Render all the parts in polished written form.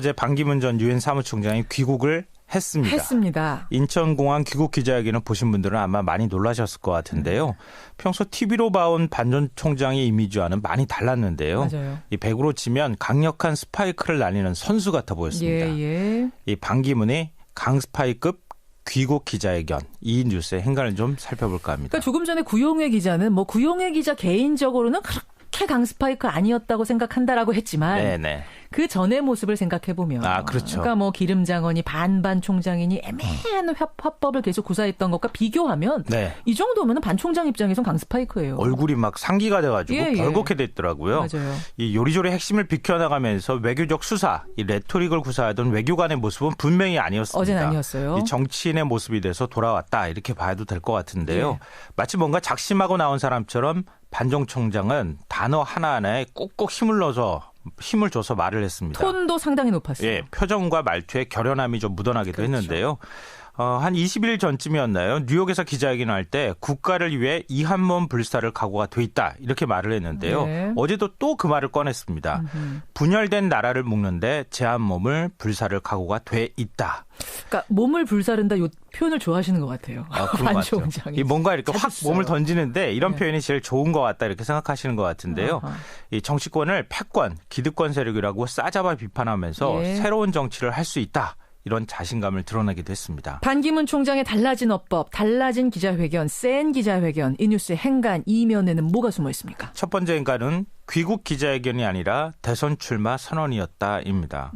어제 반기문 전 유엔 사무총장이 귀국을 했습니다. 인천공항 귀국 기자회견을 보신 분들은 아마 많이 놀라셨을 것 같은데요. 평소 TV로 봐온 반 전 총장의 이미지와는 많이 달랐는데요. 맞아요. 이 배구로 치면 강력한 스파이크를 날리는 선수 같아 보였습니다. 이 반기문의 강스파이급 귀국 기자회견, 이 뉴스의 행간을 좀 살펴볼까 합니다. 그러니까 조금 전에 구용회 기자는 구용회 기자 개인적으로는 그렇게 강스파이크 아니었다고 생각한다라고 했지만 네네. 그 전의 모습을 생각해보면 그렇죠. 그러니까 기름장원이 반반 총장이니 애매한 화법을 계속 구사했던 것과 비교하면 이 정도면 반 총장 입장에선 강스파이크예요. 얼굴이 막 상기가 돼가지고 벌겋게 됐더라고요. 맞아요. 이 요리조리 핵심을 비켜나가면서 외교적 수사, 이 레토릭을 구사하던 외교관의 모습은 분명히 아니었습니다. 어제는 아니었어요. 이 정치인의 모습이 돼서 돌아왔다 이렇게 봐도 될 것 같은데요. 마치 뭔가 작심하고 나온 사람처럼 반정 총장은 단어 하나하나에 꾹꾹 힘을 줘서 말을 했습니다. 톤도 상당히 높았어요. 예, 표정과 말투에 결연함이 좀 묻어나기도 했는데요. 한 20일 전쯤이었나요? 뉴욕에서 기자회견을 할 때 국가를 위해 이 한 몸 불사를 각오가 돼 있다 이렇게 말을 했는데요. 어제도 또 그 말을 꺼냈습니다. 분열된 나라를 묶는데 제 한 몸을 불사를 각오가 돼 있다. 그러니까 몸을 불사른다 이 표현을 좋아하시는 것 같아요. 반 총장이. 뭔가 이렇게 확 몸을 던지는데 이런 표현이 제일 좋은 것 같다 이렇게 생각하시는 것 같은데요. 이 정치권을 패권, 기득권 세력이라고 싸잡아 비판하면서 새로운 정치를 할 수 있다. 이런 자신감을 드러내기도 했습니다. 반기문 총장의 달라진 어법, 달라진 기자회견, 센 기자회견, 이 뉴스의 행간, 이면에는 뭐가 숨어 있습니까? 첫 번째 행간은 귀국 기자회견이 아니라 대선 출마 선언이었다입니다.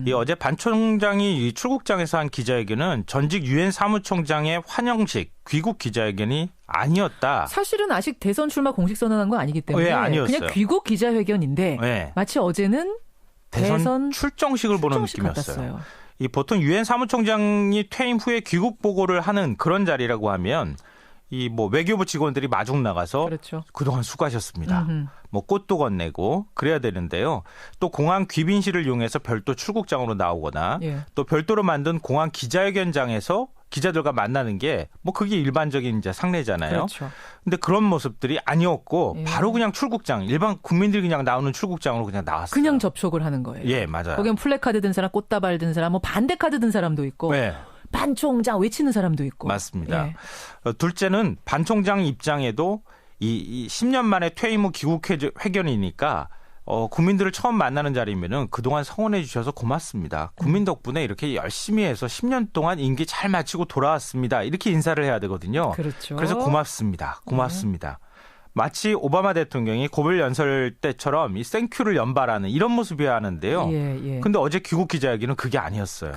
이 어제 반 총장이 이 출국장에서 한 기자회견은 전직 유엔 사무총장의 환영식 귀국 기자회견이 아니었다. 사실은 아직 대선 출마 공식 선언한 거 아니기 때문에 아니었어요. 그냥 귀국 기자회견인데 마치 어제는 대선 출정식을 보는 느낌이었어요. 같았어요. 이 보통 유엔 사무총장이 퇴임 후에 귀국 보고를 하는 그런 자리라고 하면 이 외교부 직원들이 마중 나가서 그동안 수고하셨습니다. 꽃도 건네고 그래야 되는데요. 또 공항 귀빈실을 이용해서 별도 출국장으로 나오거나 또 별도로 만든 공항 기자회견장에서 기자들과 만나는 게 그게 일반적인 이제 상례잖아요. 근데 그런 모습들이 아니었고 바로 그냥 출국장, 일반 국민들이 그냥 나오는 출국장으로 그냥 나왔어요. 그냥 접촉을 하는 거예요. 예, 맞아요. 거기는 플래카드 든 사람, 꽃다발 든 사람, 반대카드 든 사람도 있고 반 총장 외치는 사람도 있고. 맞습니다. 둘째는 반 총장 입장에도 이 10년 만에 퇴임 후 귀국 회견이니까 국민들을 처음 만나는 자리면은 그동안 성원해 주셔서 고맙습니다. 국민 덕분에 이렇게 열심히 해서 10년 동안 임기 잘 마치고 돌아왔습니다. 이렇게 인사를 해야 되거든요. 그래서 고맙습니다. 마치 오바마 대통령이 고별 연설 때처럼 이 땡큐를 연발하는 이런 모습이어야 하는데요. 근데 어제 귀국 기자회견은 그게 아니었어요.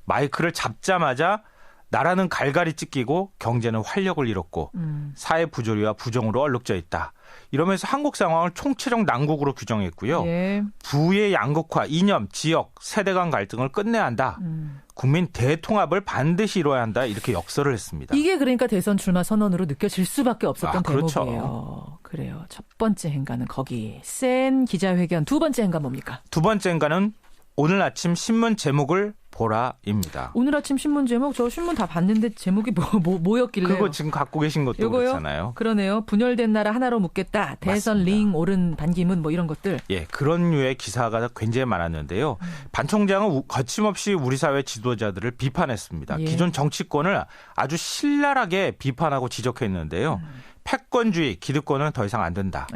마이크를 잡자마자 나라는 갈갈이 찢기고 경제는 활력을 잃었고 사회 부조리와 부정으로 얼룩져 있다. 이러면서 한국 상황을 총체적 난국으로 규정했고요. 부의 양극화, 이념, 지역, 세대 간 갈등을 끝내야 한다. 국민 대통합을 반드시 이뤄야 한다. 이렇게 역설을 했습니다. 이게 그러니까 대선 출마 선언으로 느껴질 수밖에 없었던 대목이에요. 그래요. 첫 번째 행간은 거기. 센 기자회견. 두 번째 행간 뭡니까? 두 번째 행간은 오늘 아침 신문 제목을 보라입니다. 오늘 아침 신문 제목 저 신문 다 봤는데 제목이 뭐였길래? 그거 지금 갖고 계신 것도 요거요? 그렇잖아요. 그러네요. 분열된 나라 하나로 묶겠다. 대선 맞습니다. 링 오른 반기문 이런 것들. 예, 그런 류의 기사가 굉장히 많았는데요. 반 총장은 거침없이 우리 사회 지도자들을 비판했습니다. 기존 정치권을 아주 신랄하게 비판하고 지적했는데요. 패권주의, 기득권은 더 이상 안 된다.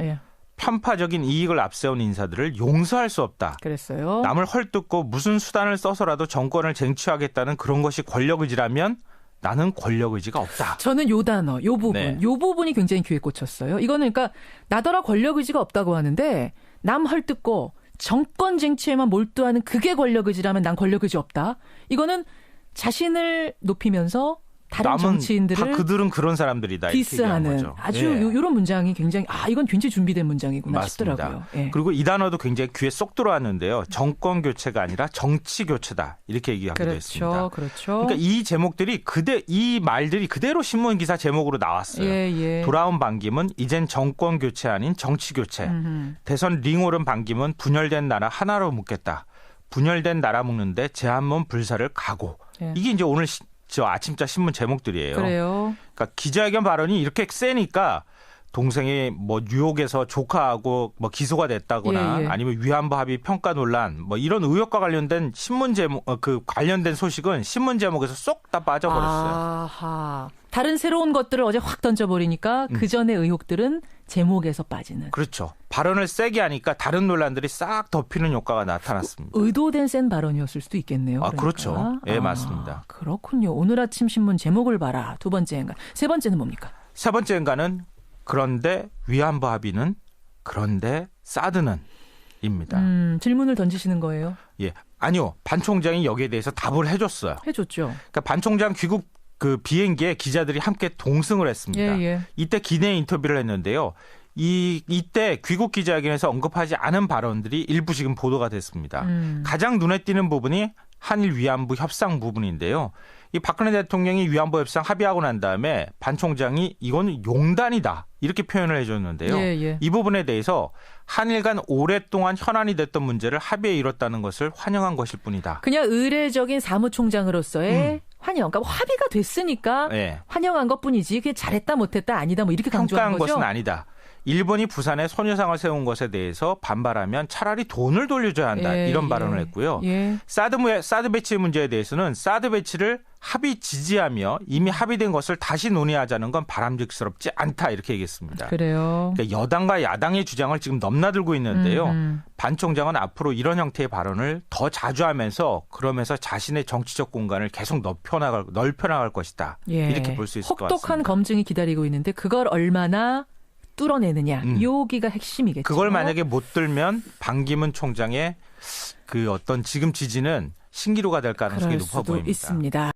편파적인 이익을 앞세운 인사들을 용서할 수 없다. 그랬어요. 남을 헐뜯고 무슨 수단을 써서라도 정권을 쟁취하겠다는 그런 것이 권력의지라면 나는 권력의지가 없다. 저는 요 단어, 요 부분, 요 부분이 굉장히 귀에 꽂혔어요. 이거는 그러니까 나더러 권력의지가 없다고 하는데 남 헐뜯고 정권 쟁취에만 몰두하는 그게 권력의지라면 난 권력의지 없다. 이거는 자신을 높이면서 다른 정치인들을 다 그들은 그런 사람들이다. 디스하는 아주 이런 문장이 굉장히 이건 굉장히 준비된 문장이구나 맞습니다. 싶더라고요. 그리고 이 단어도 굉장히 귀에 쏙 들어왔는데요. 정권 교체가 아니라 정치 교체다. 이렇게 얘기하기도 했습니다. 그러니까 이 제목들이 이 말들이 그대로 신문 기사 제목으로 나왔어요. 돌아온 반기문 이젠 정권 교체 아닌 정치 교체. 대선 링 오른 반기문 분열된 나라 하나로 묶겠다. 분열된 나라 묶는데 제 한 몸 불사를 각오. 이게 이제 오늘 저 아침자 신문 제목들이에요. 그래요. 그러니까 기자회견 발언이 이렇게 세니까 동생이 뭐 뉴욕에서 조카하고 뭐 기소가 됐다거나 아니면 위안부 합의 평가 논란 뭐 이런 의혹과 관련된 신문 제목 그 관련된 소식은 신문 제목에서 쏙 다 빠져버렸어요. 아하. 다른 새로운 것들을 어제 확 던져버리니까 그 전의 의혹들은 제목에서 빠지는. 그렇죠. 발언을 세게 하니까 다른 논란들이 싹 덮이는 효과가 나타났습니다. 의도된 센 발언이었을 수도 있겠네요. 아, 그러니까. 그렇죠. 예, 맞습니다. 그렇군요. 오늘 아침 신문 제목을 봐라. 두 번째 행간. 세 번째는 뭡니까? 세 번째 행간은 그런데 위안부 합의는 그런데 사드는 입니다. 질문을 던지시는 거예요? 예. 아니요. 반 총장이 여기에 대해서 답을 해줬어요. 해줬죠. 그러니까 반 총장 귀국 그 비행기에 기자들이 함께 동승을 했습니다. 이때 기내 인터뷰를 했는데요. 이때 귀국 기자회견에서 언급하지 않은 발언들이 일부 지금 보도가 됐습니다. 가장 눈에 띄는 부분이 한일 위안부 협상 부분인데요. 이 박근혜 대통령이 위안부 협상 합의하고 난 다음에 반 총장이 이건 용단이다 이렇게 표현을 해줬는데요. 이 부분에 대해서 한일 간 오랫동안 현안이 됐던 문제를 합의에 이뤘다는 것을 환영한 것일 뿐이다. 그냥 의례적인 사무총장으로서의 환영. 그러니까 합의가 됐으니까 환영한 것뿐이지 그게 잘했다 못했다 아니다 뭐 이렇게 강조한 거죠? 것은 아니다. 일본이 부산에 소녀상을 세운 것에 대해서 반발하면 차라리 돈을 돌려줘야 한다. 이런 발언을 했고요. 사드 배치 문제에 대해서는 사드 배치를 합의 지지하며 이미 합의된 것을 다시 논의하자는 건 바람직스럽지 않다. 이렇게 얘기했습니다. 그래요. 그러니까 여당과 야당의 주장을 지금 넘나들고 있는데요. 반 총장은 앞으로 이런 형태의 발언을 더 자주 하면서 그러면서 자신의 정치적 공간을 계속 넓혀나갈 것이다. 이렇게 볼 수 있을 것 같습니다. 혹독한 검증이 기다리고 있는데 그걸 얼마나 뚫어내느냐. 여기가 핵심이겠죠. 그걸 만약에 못 들면 반기문 총장의 그 어떤 지금 지지는 신기루가 될 가능성이 높아 보입니다. 있습니다.